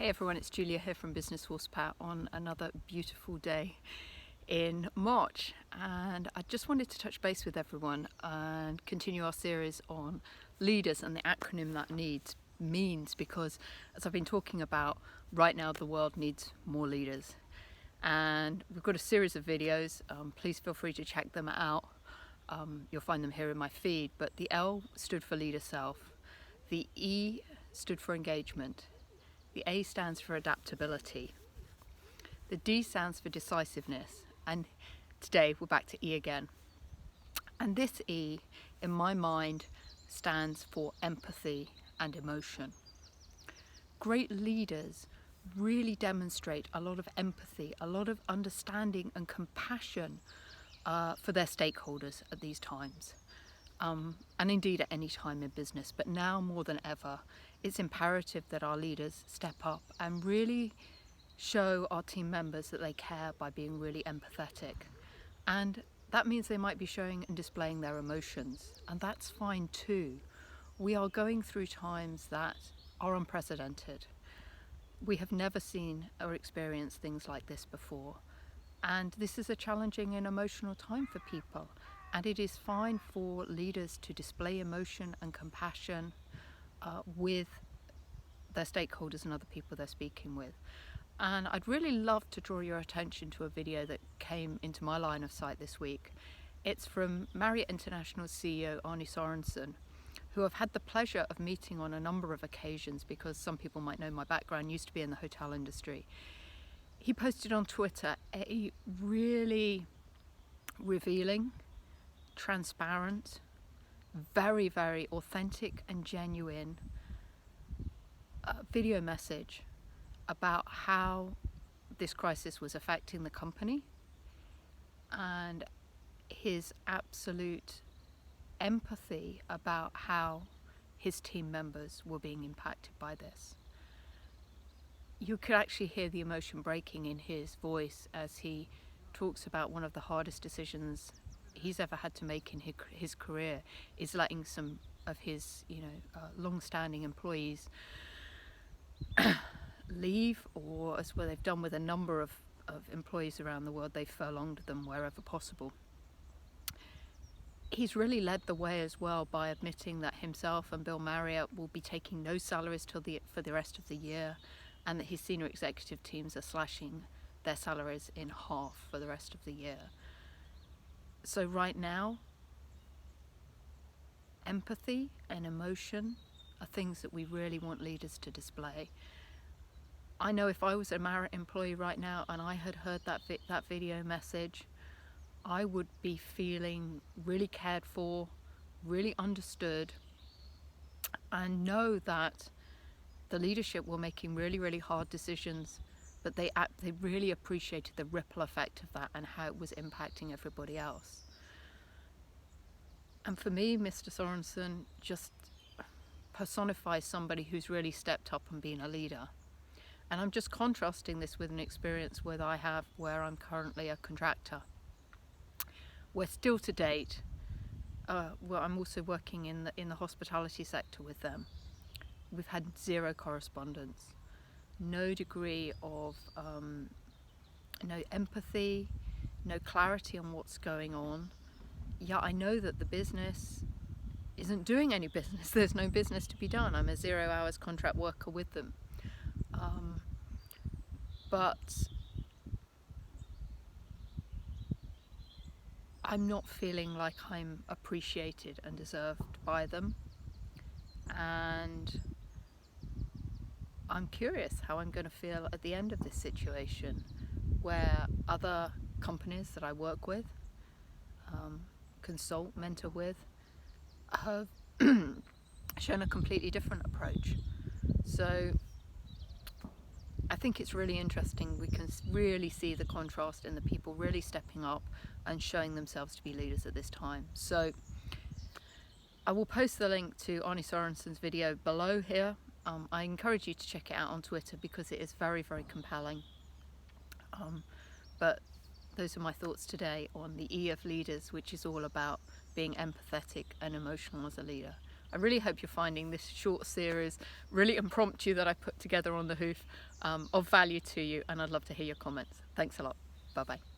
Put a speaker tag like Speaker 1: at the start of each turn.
Speaker 1: Hey everyone, it's Julia here from Business Horsepower on another beautiful day in March, and I just wanted to touch base with everyone and continue our series on leaders and the acronym that means, because as I've been talking about, right now the world needs more leaders, and we've got a series of videos. Please feel free to check them out. You'll find them here in my feed. But the L stood for leader self, the E stood for engagement, the A stands for adaptability, the D stands for decisiveness, and today we're back to E again. And this E, in my mind, stands for empathy and emotion. Great leaders really demonstrate a lot of empathy, a lot of understanding and compassion for their stakeholders at these times. And indeed at any time in business, but now more than ever, it's imperative that our leaders step up and really show our team members that they care by being really empathetic. And that means they might be showing and displaying their emotions, and that's fine too. We are going through times that are unprecedented. We have never seen or experienced things like this before, and this is a challenging and emotional time for people. And it is fine for leaders to display emotion and compassion with their stakeholders and other people they're speaking with. And I'd really love to draw your attention to a video that came into my line of sight this week. It's from Marriott International CEO Arne Sorensen, who I've had the pleasure of meeting on a number of occasions, because some people might know my background used to be in the hotel industry. He posted on Twitter a really revealing, transparent, very, very authentic and genuine video message about how this crisis was affecting the company, and his absolute empathy about how his team members were being impacted by this. You could actually hear the emotion breaking in his voice as he talks about one of the hardest decisions he's ever had to make in his career, is letting some of his long-standing employees leave, or as well they've done with a number of employees around the world, they've furlonged them wherever possible. He's really led the way as well by admitting that himself and Bill Marriott will be taking no salaries for the rest of the year, and that his senior executive teams are slashing their salaries in half for the rest of the year. So right now, empathy and emotion are things that we really want leaders to display. I know if I was a Marriott employee right now and I had heard that video message, I would be feeling really cared for, really understood, and know that the leadership were making really, really hard decisions, but they really appreciated the ripple effect of that and how it was impacting everybody else. And for me, Mr. Sorensen just personifies somebody who's really stepped up and been a leader. And I'm just contrasting this with an experience I have where I'm currently a contractor, where still to date, I'm also working in the hospitality sector with them. We've had zero correspondence, no degree of no empathy, no clarity on what's going on. Yeah, I know that the business isn't doing any business. There's no business to be done. I'm a 0 hours contract worker with them. But I'm not feeling like I'm appreciated and deserved by them. And I'm curious how I'm going to feel at the end of this situation, where other companies that I work with, consult, mentor with, have shown a completely different approach. So I think it's really interesting. We can really see the contrast in the people really stepping up and showing themselves to be leaders at this time. So I will post the link to Arne Sorensen's video below here. I encourage you to check it out on Twitter because it is very, very compelling. But those are my thoughts today on the E of leaders, which is all about being empathetic and emotional as a leader. I really hope you're finding this short series, really impromptu, that I put together on the hoof, of value to you, and I'd love to hear your comments. Thanks a lot. Bye bye.